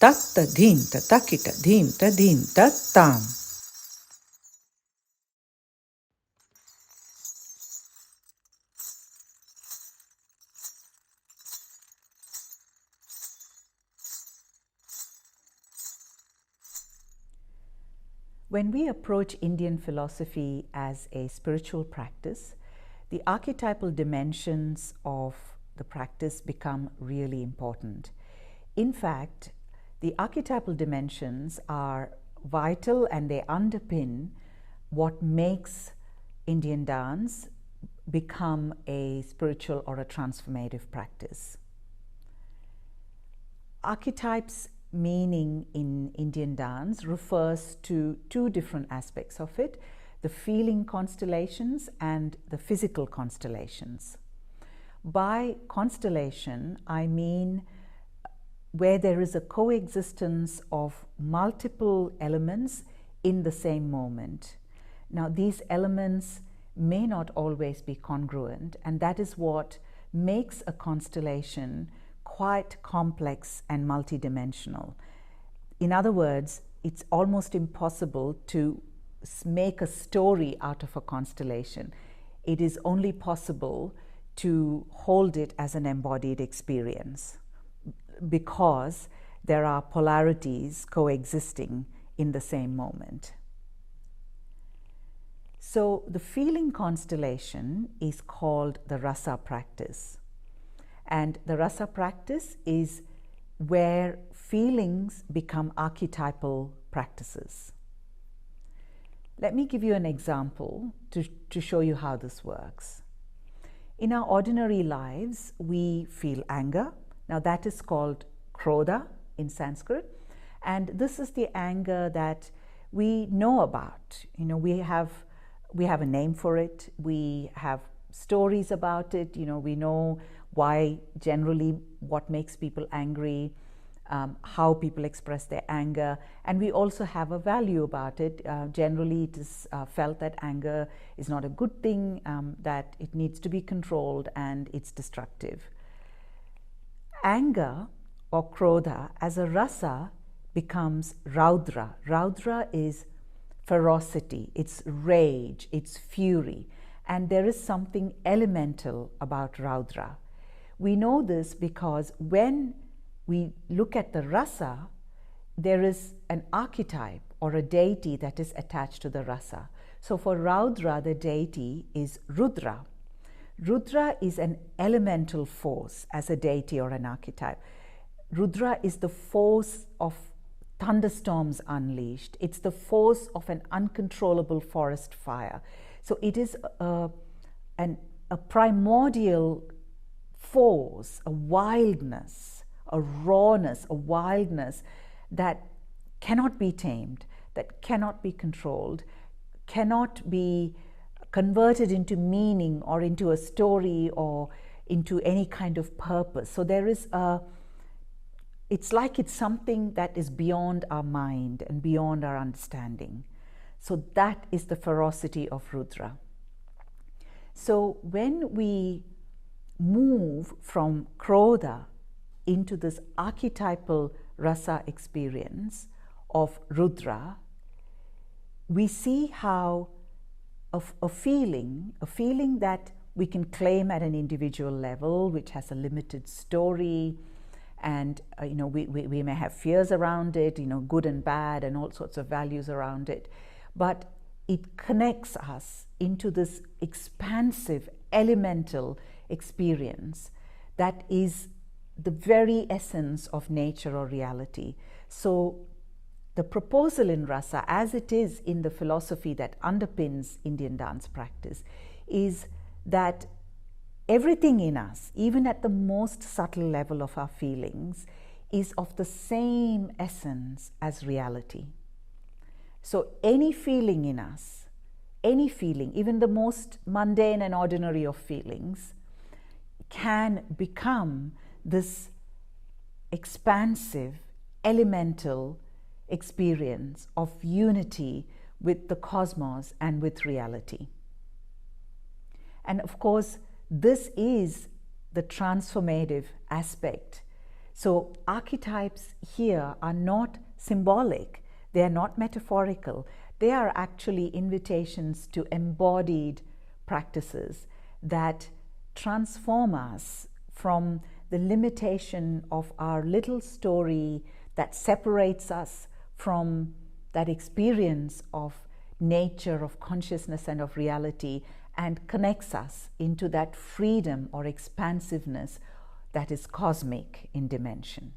tatta dhimta takita dhimta dhimta tam. When we approach Indian philosophy as a spiritual practice, the archetypal dimensions of the practice become really important. In fact, the archetypal dimensions are vital and they underpin what makes Indian dance become a spiritual or a transformative practice. Archetypes meaning in Indian dance refers to two different aspects of it, the feeling constellations and the physical constellations. By constellation, I mean where there is a coexistence of multiple elements in the same moment. Now, these elements may not always be congruent, and that is what makes a constellation quite complex and multidimensional. In other words, it's almost impossible to make a story out of a constellation. It is only possible to hold it as an embodied experience because there are polarities coexisting in the same moment. So the feeling constellation is called the Rasa practice. And the Rasa practice is where feelings become archetypal practices. Let me give you an example to show you how this works. In our ordinary lives, we feel anger. Now that is called krodha in Sanskrit. And this is the anger that we know about. We have a name for it. We have stories about it. We know why generally what makes people angry, how people express their anger, and we also have a value about it. Generally it is felt that anger is not a good thing, that it needs to be controlled and it's destructive. Anger or krodha as a rasa becomes raudra. Raudra is ferocity, it's rage, it's fury, and there is something elemental about raudra. We know this because when we look at the rasa, there is an archetype or a deity that is attached to the rasa. So for Raudra, the deity is Rudra. Rudra is an elemental force as a deity or an archetype. Rudra is the force of thunderstorms unleashed. It's the force of an uncontrollable forest fire. So it is a primordial force, a wildness, a rawness, a wildness that cannot be tamed, that cannot be controlled, cannot be converted into meaning or into a story or into any kind of purpose. So there is it's like it's something that is beyond our mind and beyond our understanding. So that is the ferocity of Rudra. So when we move from krodha into this archetypal rasa experience of Rudra, we see how a feeling that we can claim at an individual level, which has a limited story, and we may have fears around it, good and bad, and all sorts of values around it, but it connects us into this expansive, elemental experience that is the very essence of nature or reality. So the proposal in Rasa, as it is in the philosophy that underpins Indian dance practice, is that everything in us, even at the most subtle level of our feelings, is of the same essence as reality. So any feeling in us, any feeling, even the most mundane and ordinary of feelings, can become this expansive, elemental experience of unity with the cosmos and with reality. And of course, this is the transformative aspect So archetypes here are not symbolic, they are not metaphorical, they are actually invitations to embodied practices that transform us from the limitation of our little story that separates us from that experience of nature, of consciousness, and of reality, and connects us into that freedom or expansiveness that is cosmic in dimension.